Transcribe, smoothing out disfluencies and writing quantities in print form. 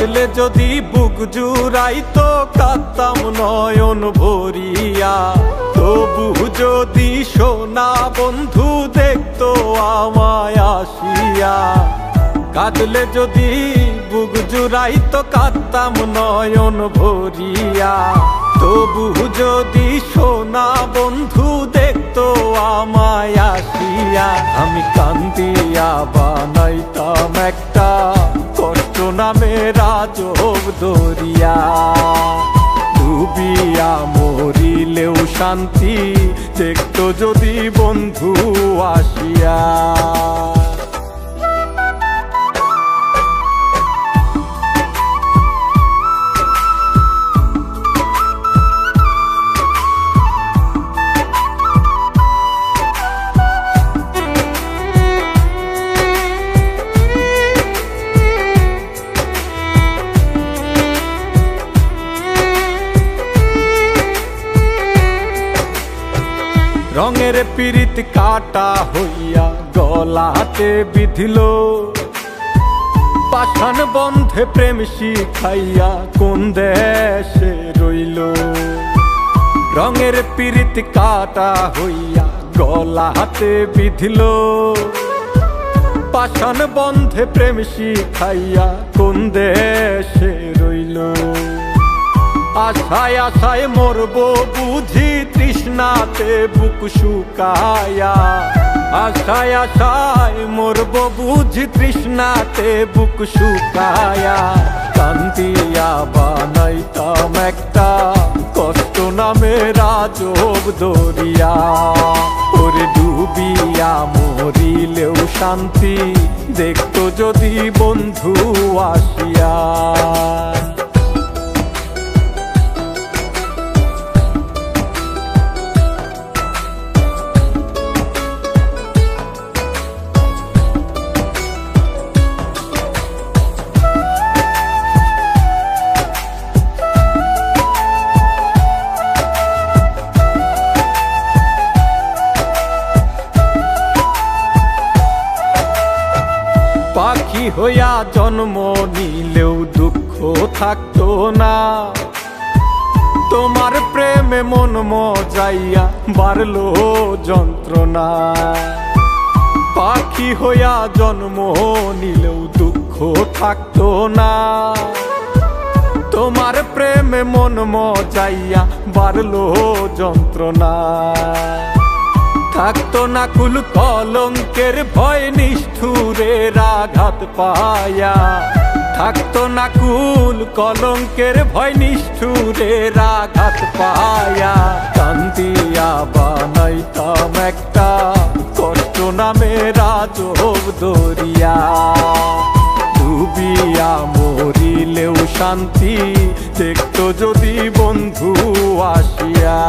কাঁদলে যদি বুক জুড়াইতো কাঁদতাম নয়ন ভরিয়া, তবু যদি সোনা বন্ধু দেখতো আমায় আসিয়া। কাঁদলে যদি বুক জুড়াইতো কাঁদতাম নয়ন ভরিয়া, তবু যদি সোনা বন্ধু দেখতো আমায় আসিয়া। আমি কান্দিয়া বানাইতাম একটা কষ্ট নামের আজব দরিয়া, ডুবিয়া মরিলেও শান্তি দেখতো যদি বন্ধু আসিয়া। রঙের পিরিত কাটা হইয়া গলাতে বিধিল, পাষাণ বন্ধে প্রেম শিখাইয়া কোন দেশে রইল। রঙের পিরিত কাটা হইয়া গলাতে বিধিল, পাষাণ বন্ধে প্রেম শিখাইয়া কোন দেশে রইল। আশায় আশায় মরবো বুঝি তৃষ্ণাতে বুক শুকায়া, আশায় আশায় মরবো বুঝি তৃষ্ণাতে বুক শুকায়া। কান্দিয়া বানাইতাম একটা কষ্ট নামের আজব দরিয়া, ওরে ডুবিয়া মরিলেও শান্তি দেখতো যদি বন্ধু আসিয়া। পাখি হইয়া জন্ম নিলেও দুঃখ থাকতো না, তোমার প্রেমে মন মজাইয়া বাড়লো যন্ত্রণা। পাখি হইয়া জন্ম নিলেও দুঃখ থাকতো না, তোমার প্রেমে মন মজাইয়া বাড়লো যন্ত্রণা। থাকতো না কুল কলঙ্কের ভয় নিষ্ঠুরের আঘাত পায়া, থাকতো না কুল কলঙ্কের ভয় নিষ্ঠুরের আঘাত পায়া। কান্দিয়া বানাইতাম একটা কষ্ট নামের আজব দরিয়া, ডুবিয়া মরিলেও শান্তি দেখতো যদি বন্ধু আসিয়া।